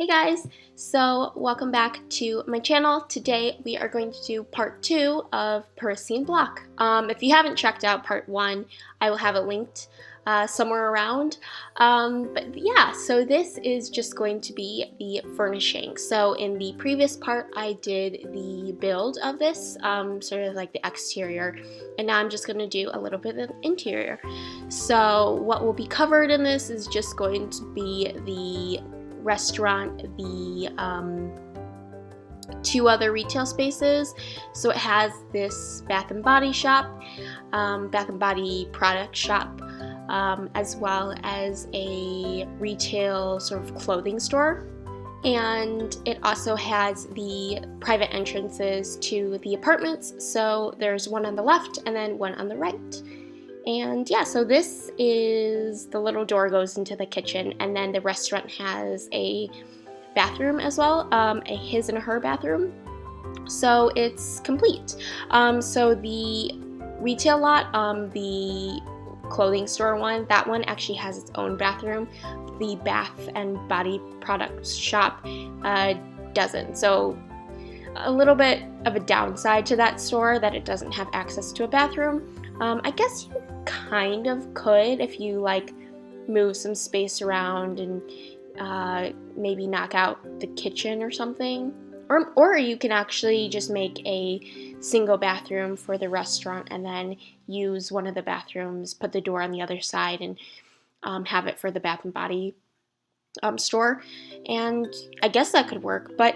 guys, so welcome back to my channel. Today we are going to do part 2 of Parisian block. If you haven't checked out part 1, I will have it linked somewhere around. But yeah, so this is just going to be the furnishing. So in the previous part I did the build of this, sort of like the exterior, and now I'm just going to do a little bit of interior. So what will be covered in this is just going to be the restaurant, the 2 other retail spaces. So it has this Bath and Body shop, Bath and Body product shop, as well as a retail sort of clothing store. And it also has the private entrances to the apartments. So there's one on the left and then one on the right. And yeah, so this is the little door goes into the kitchen, and then the restaurant has a bathroom as well, a his and her bathroom. So it's complete. So the retail lot, the clothing store one, that one actually has its own bathroom. The Bath and Body Products shop doesn't. So a little bit of a downside to that store that it doesn't have access to a bathroom. I guess you kind of could if you like move some space around and maybe knock out the kitchen or something. Or you can actually just make a single bathroom for the restaurant and then use one of the bathrooms, put the door on the other side, and have it for the Bath and Body store. And I guess that could work. But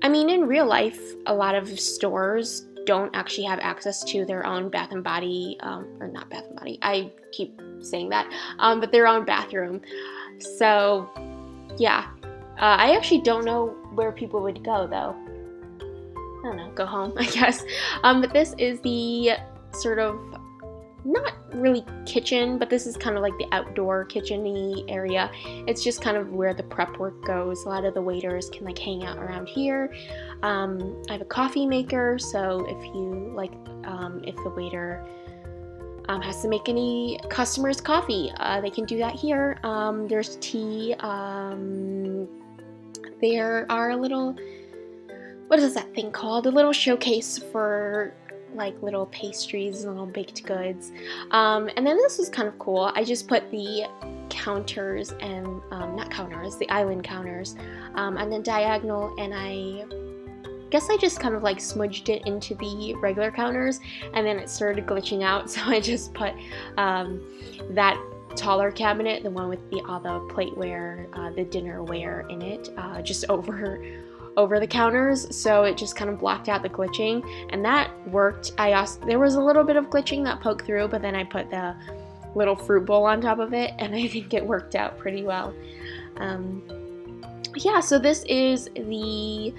I mean, in real life, a lot of stores don't actually have access to their own Bath and Body, or not Bath and Body, I keep saying that, but their own bathroom. So yeah, I actually don't know where people would go though. I don't know, go home, I guess. But this is the sort of, not really kitchen, but this is kind of like the outdoor kitchen-y area. It's just kind of where the prep work goes. A lot of the waiters can like hang out around here. I have a coffee maker, so if you like, if the waiter has to make any customers coffee, they can do that here. There's tea. There are a little, what is that thing called? A little showcase for like little pastries and little baked goods. And then this is kind of cool. I just put the counters and, not counters, the island counters on the diagonal, and I guess I just kind of like smudged it into the regular counters, and then it started glitching out, so I just put that taller cabinet, the one with all the plateware, the dinnerware in it, just over the counters, so it just kind of blocked out the glitching, and that worked. There was a little bit of glitching that poked through, but then I put the little fruit bowl on top of it, and I think it worked out pretty well. Yeah, so this is the,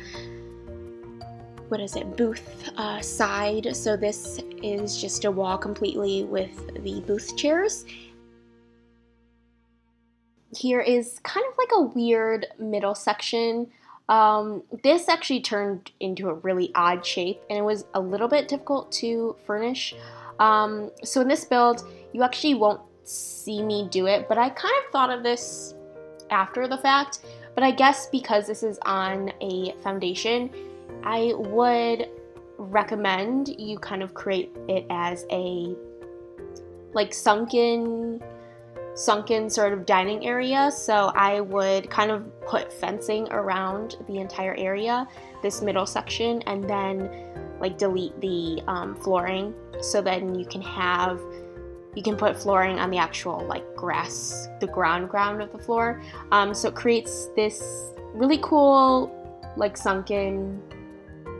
what is it, booth side. So this is just a wall completely with the booth chairs. Here is kind of like a weird middle section. This actually turned into a really odd shape, and it was a little bit difficult to furnish. So in this build, you actually won't see me do it, but I kind of thought of this after the fact. But I guess because this is on a foundation, I would recommend you kind of create it as a like sunken sort of dining area. So I would kind of put fencing around the entire area, this middle section, and then like delete the flooring, so then you can put flooring on the actual like grass, the ground of the floor. So it creates this really cool like sunken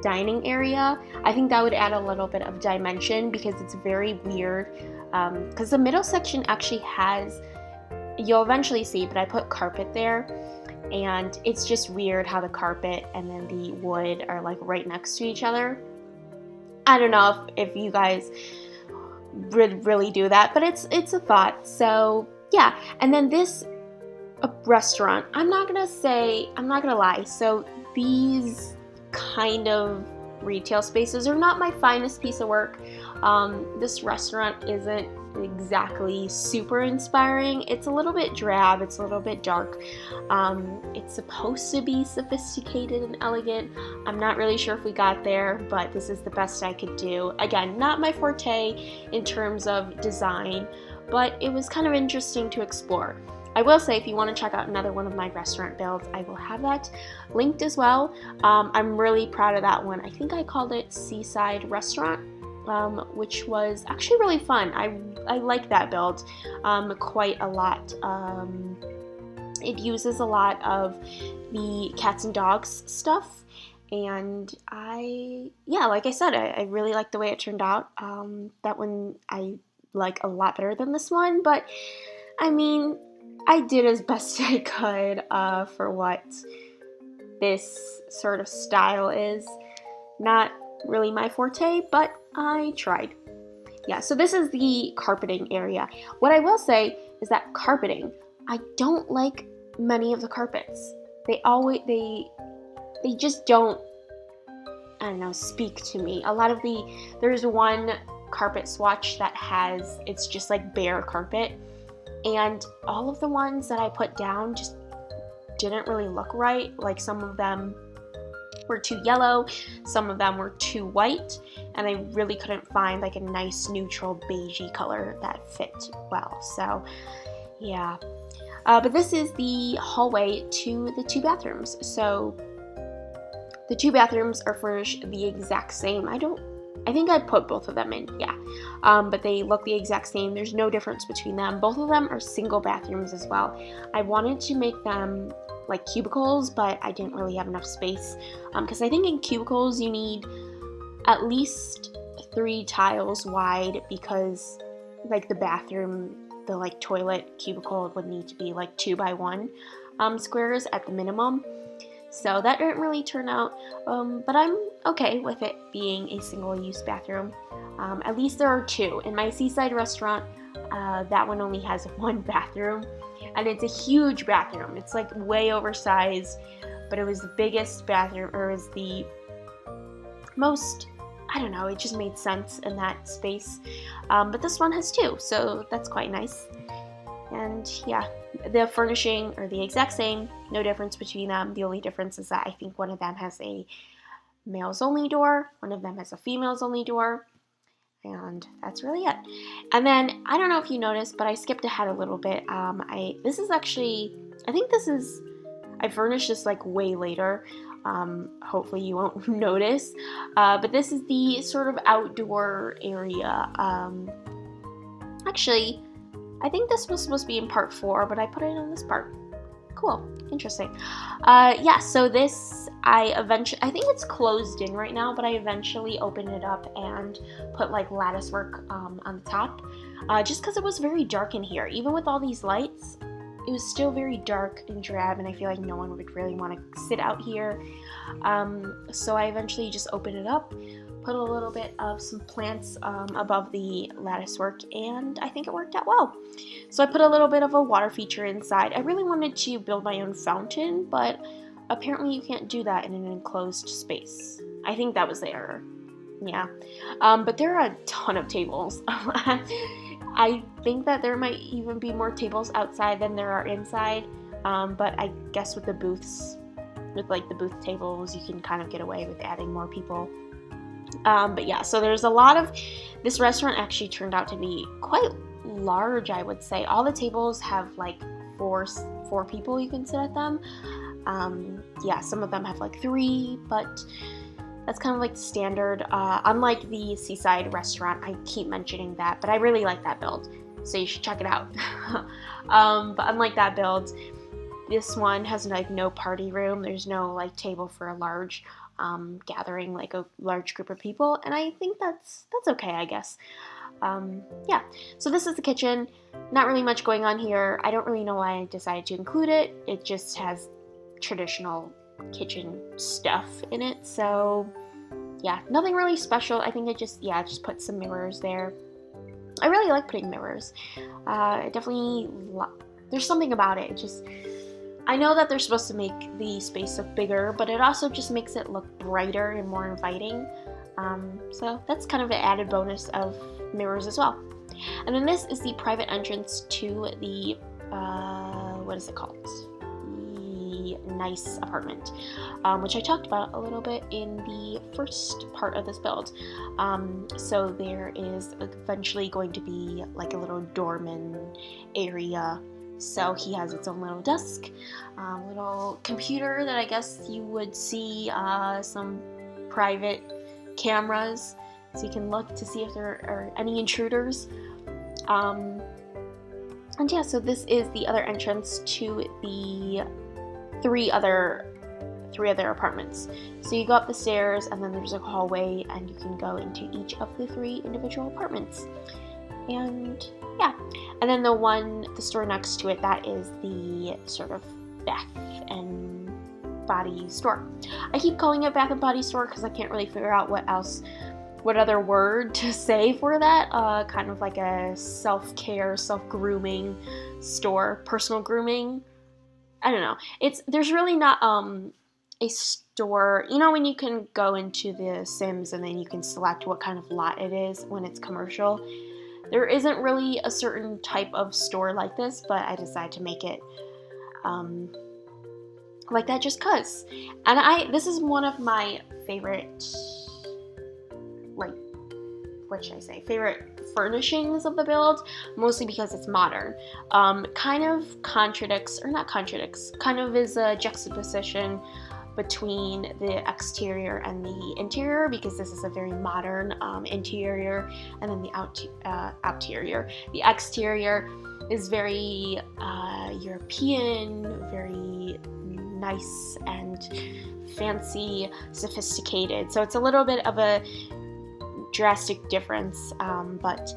dining area. I think that would add a little bit of dimension, because it's very weird, because the middle section actually has, you'll eventually see, but I put carpet there, and it's just weird how the carpet and then the wood are like right next to each other. I don't know if you guys would really do that, but it's a thought. So yeah, and then this restaurant, I'm not gonna lie, so these kind of retail spaces are not my finest piece of work. This restaurant isn't exactly super inspiring. It's a little bit drab, it's a little bit dark. It's supposed to be sophisticated and elegant. I'm not really sure if we got there, but this is the best I could do. Again, not my forte in terms of design, but it was kind of interesting to explore. I will say, if you want to check out another one of my restaurant builds, I will have that linked as well. I'm really proud of that one. I think I called it Seaside Restaurant, which was actually really fun. I like that build quite a lot. It uses a lot of the cats and dogs stuff, and like I said, I really like the way it turned out. That one I like a lot better than this one, but I mean, I did as best I could for what this sort of style is. Not really my forte, but I tried. Yeah, so this is the carpeting area. What I will say is that carpeting, I don't like many of the carpets. They just don't, I don't know, speak to me. There's one carpet swatch that it's just like bare carpet. And all of the ones that I put down just didn't really look right. Like, some of them were too yellow, some of them were too white, and I really couldn't find like a nice neutral beigey color that fit well. So yeah, but this is the hallway to the 2 bathrooms. So the 2 bathrooms are furnished the exact same. I think I put both of them in, yeah. But they look the exact same. There's no difference between them. Both of them are single bathrooms as well. I wanted to make them like cubicles, but I didn't really have enough space. Because I think in cubicles you need at least 3 tiles wide, because like the bathroom, the like toilet cubicle would need to be like 2 by 1 squares at the minimum. So that didn't really turn out, but I'm okay with it being a single-use bathroom. At least there are 2. In my Seaside Restaurant, that one only has 1 bathroom, and it's a huge bathroom. It's like way oversized, but it was the biggest bathroom, or it was the most, I don't know, it just made sense in that space. But this one has 2, so that's quite nice. And yeah, the furnishing are the exact same, no difference between them. The only difference is that I think one of them has a males only door, one of them has a females only door, and that's really it. And then, I don't know if you noticed, but I skipped ahead a little bit. I furnished this like way later. Hopefully you won't notice, but this is the sort of outdoor area. Actually, I think this was supposed to be in part 4, but I put it in this part. Cool, interesting. Yeah, so this, I think it's closed in right now, but I eventually opened it up and put like lattice work on the top, just because it was very dark in here. Even with all these lights, it was still very dark and drab, and I feel like no one would really want to sit out here. So I eventually just opened it up, put a little bit of some plants above the lattice work, and I think it worked out well. So I put a little bit of a water feature inside. I really wanted to build my own fountain, but apparently you can't do that in an enclosed space. I think that was the error. Yeah. But there are a ton of tables. I think that there might even be more tables outside than there are inside, but I guess with the booths, with like the booth tables, you can kind of get away with adding more people. But yeah, so there's a lot of, this restaurant actually turned out to be quite large, I would say. All the tables have like four people you can sit at them. Yeah, some of them have like 3, but that's kind of like the standard. Unlike the Seaside Restaurant, I keep mentioning that, but I really like that build, so you should check it out. But unlike that build, this one has like no party room. There's no like table for a large gathering, like a large group of people, and I think that's okay, I guess. Yeah, so this is the kitchen. Not really much going on here. I don't really know why I decided to include it. It just has traditional kitchen stuff in it, so yeah, nothing really special. I think I just put some mirrors there. I really like putting mirrors. There's something about it. I know that they're supposed to make the space look bigger, but it also just makes it look brighter and more inviting. So that's kind of an added bonus of mirrors as well. And then this is the private entrance to the, what is it called? The nice apartment, which I talked about a little bit in the first part of this build. So there is eventually going to be like a little doorman area. So he has its own little desk, little computer that I guess you would see some private cameras, so you can look to see if there are any intruders. And yeah, so this is the other entrance to the three other apartments. So you go up the stairs, and then there's a hallway, and you can go into each of the 3 individual apartments. And yeah, and then the store next to it, that is the sort of Bath and Body store. I keep calling it Bath and Body store because I can't really figure out what other word to say for that. Kind of like a self-care, self-grooming store, personal grooming. I don't know. There's really not a store, you know, when you can go into the Sims and then you can select what kind of lot it is when it's commercial. There isn't really a certain type of store like this, but I decided to make it like that just cause. And this is one of my favorite, like, what should I say, favorite furnishings of the build, mostly because it's modern. Kind of is a juxtaposition between the exterior and the interior, because this is a very modern interior, and then the outerior. The exterior is very European, very nice and fancy, sophisticated. So it's a little bit of a drastic difference, but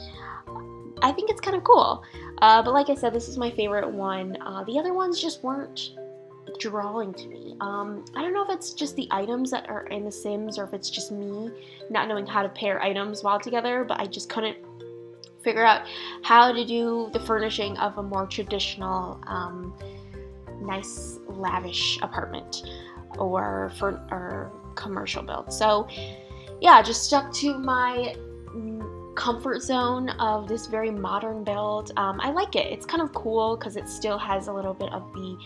I think it's kind of cool. But like I said, this is my favorite one. The other ones just weren't drawing to me. I don't know if it's just the items that are in the Sims, or if it's just me not knowing how to pair items well together, but I just couldn't figure out how to do the furnishing of a more traditional, nice, lavish apartment or commercial build. So yeah, just stuck to my comfort zone of this very modern build. I like it. It's kind of cool because it still has a little bit of the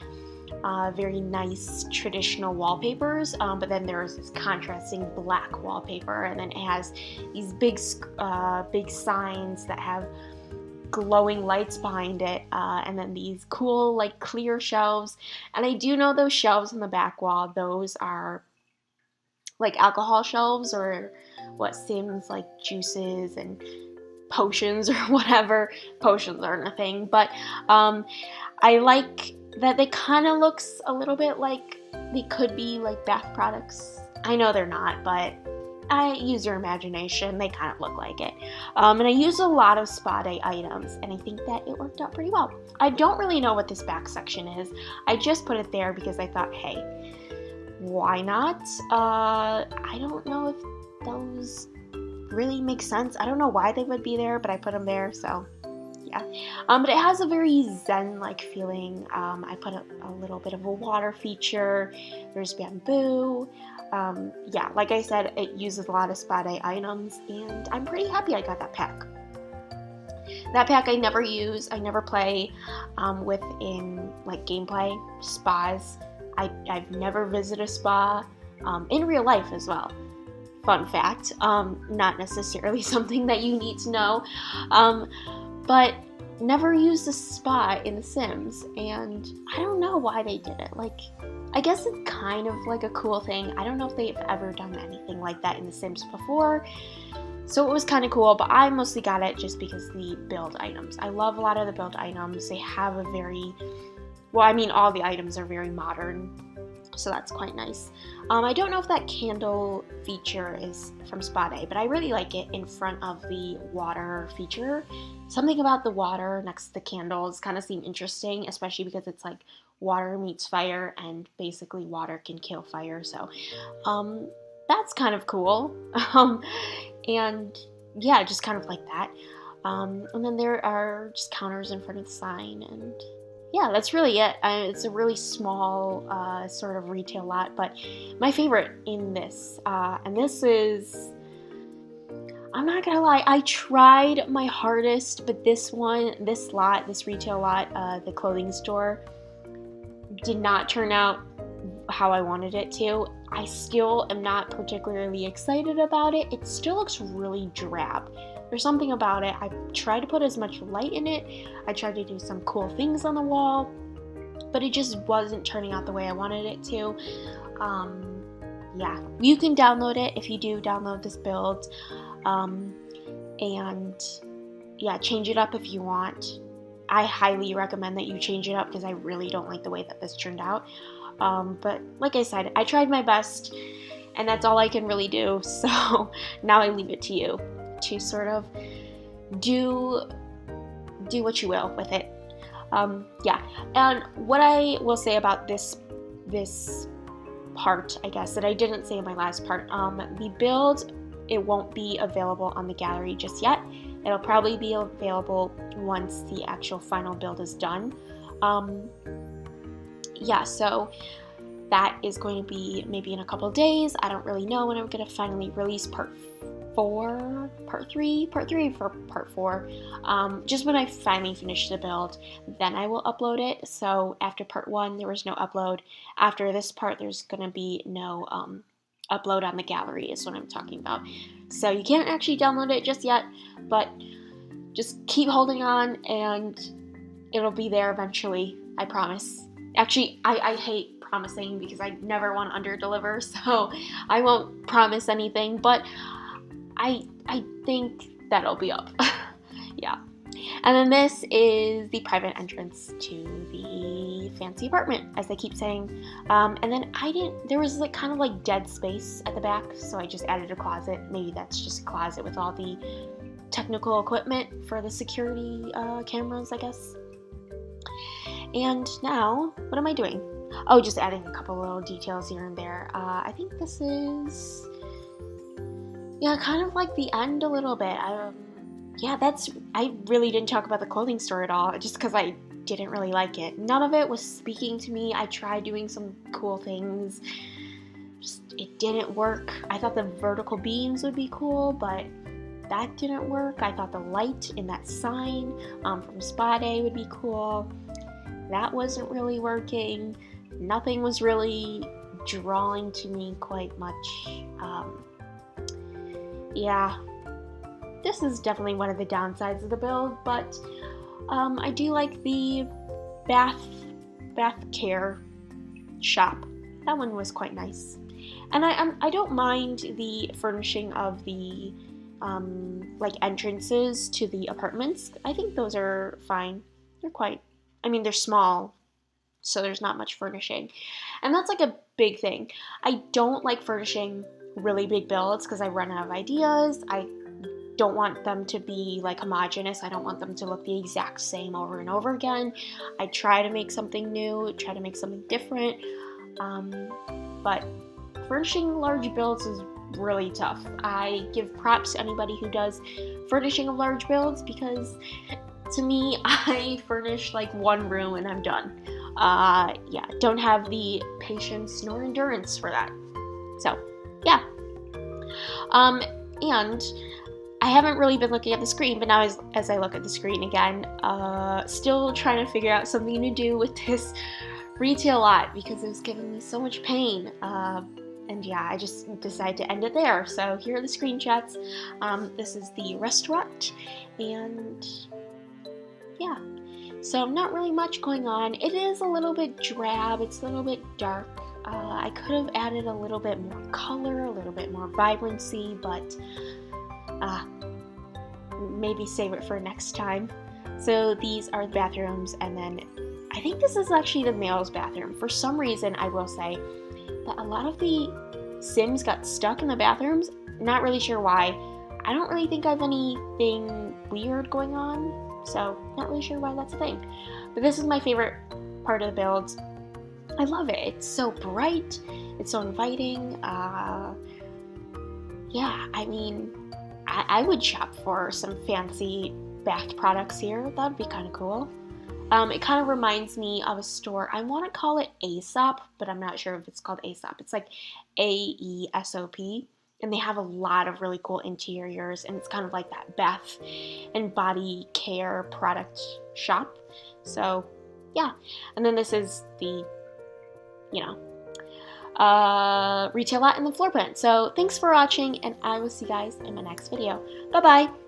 very nice traditional wallpapers, but then there's this contrasting black wallpaper, and then it has these big signs that have glowing lights behind it, and then these cool, like, clear shelves. And I do know those shelves in the back wall, those are like alcohol shelves, or what Sims like juices and potions or whatever. Potions aren't a thing, but I like that they kind of looks a little bit like they could be like bath products. I know they're not, but I use your imagination. They kind of look like it. And I use a lot of spa day items, and I think that it worked out pretty well. I don't really know what this back section is. I just put it there because I thought, hey, why not? I don't know if those really make sense. I don't know why they would be there, but I put them there, so yeah. But it has a very zen-like feeling. I put a little bit of a water feature. There's bamboo. Yeah, like I said, it uses a lot of spa day items, and I'm pretty happy I got that pack. That pack I never use. I never play with in like gameplay spas. I've never visited a spa in real life as well. Fun fact, not necessarily something that you need to know, but never used a spa in The Sims, and I don't know why they did it. Like, I guess it's kind of like a cool thing. I don't know if they've ever done anything like that in The Sims before, so it was kind of cool, but I mostly got it just because the build items. I love a lot of the build items. They have a very, well, I mean, all the items are very modern, so that's quite nice. I don't know if that candle feature is from Spa Day, but I really like it in front of the water feature. Something about the water next to the candles kind of seemed interesting, especially because it's like water meets fire, and basically water can kill fire, so that's kind of cool. And yeah, just kind of like that. And then there are just counters in front of the sign, and yeah, that's really it. It's a really small sort of retail lot, but my favorite in this, and this is, I'm not gonna lie, I tried my hardest, but this retail lot, the clothing store, did not turn out how I wanted it to. I still am not particularly excited about it. It still looks really drab. There's something about it. I tried to put as much light in it. I tried to do some cool things on the wall, but it just wasn't turning out the way I wanted it to. Yeah, you can download it if you do download this build. And yeah, change it up if you want. I highly recommend that you change it up because I really don't like the way that this turned out. But like I said, I tried my best, and that's all I can really do. So now I leave it to you to sort of do what you will with it. Yeah, and what I will say about this part, I guess, that I didn't say in my last part, the build, it won't be available on the gallery just yet. It'll probably be available once the actual final build is done. Yeah, so that is going to be maybe in a couple days. I don't really know when I'm going to finally release part 3 for part 4. Just when I finally finish the build, then I will upload it. So after part 1, there was no upload. After this part, there's going to be no upload on the gallery is what I'm talking about. So you can't actually download it just yet, but just keep holding on and it'll be there eventually, I promise. Actually, I hate promising because I never want to underdeliver, so I won't promise anything, but I think that'll be up. Yeah. And then this is the private entrance to the fancy apartment, as they keep saying. And then there was like kind of like dead space at the back, so I just added a closet. Maybe that's just a closet with all the technical equipment for the security cameras, I guess. And now, what am I doing? Oh, just adding a couple little details here and there. I think this is, yeah, kind of like the end a little bit. Yeah, I really didn't talk about the clothing store at all, just because I didn't really like it. None of it was speaking to me. I tried doing some cool things. It didn't work. I thought the vertical beams would be cool, but that didn't work. I thought the light in that sign from Spa Day would be cool. That wasn't really working. Nothing was really drawing to me quite much. Yeah. This is definitely one of the downsides of the build, but I do like the bath care shop. That one was quite nice, and I don't mind the furnishing of the like entrances to the apartments. I think those are fine. They're small, so there's not much furnishing, and that's like a big thing. I don't like furnishing really big builds because I run out of ideas. I don't want them to be like homogeneous. I don't want them to look the exact same over and over again. I try to make something new, try to make something different, but furnishing large builds is really tough. I give props to anybody who does furnishing of large builds because to me, I furnish like one room and I'm done. Yeah, don't have the patience nor endurance for that. So, yeah. And I haven't really been looking at the screen, but now as I look at the screen again, still trying to figure out something to do with this retail lot because it was giving me so much pain. And yeah, I just decided to end it there. So here are the screenshots. This is the restaurant, and yeah. So not really much going on. It is a little bit drab. It's a little bit dark. I could have added a little bit more color, a little bit more vibrancy, but maybe save it for next time. So these are the bathrooms, and then I think this is actually the male's bathroom. For some reason, I will say that a lot of the Sims got stuck in the bathrooms. Not really sure why. I don't really think I have anything weird going on, so not really sure why that's a thing. But this is my favorite part of the build. I love it. It's so bright. It's so inviting. Yeah, I mean, I would shop for some fancy bath products here. That would be kind of cool. It kind of reminds me of a store. I want to call it Aesop, but I'm not sure if it's called Aesop. It's like AESOP. And they have a lot of really cool interiors, and it's kind of like that bath and body care product shop. So yeah, and then this is the, you know, retail lot and the floor plan. So thanks for watching, and I will see you guys in my next video. Bye bye.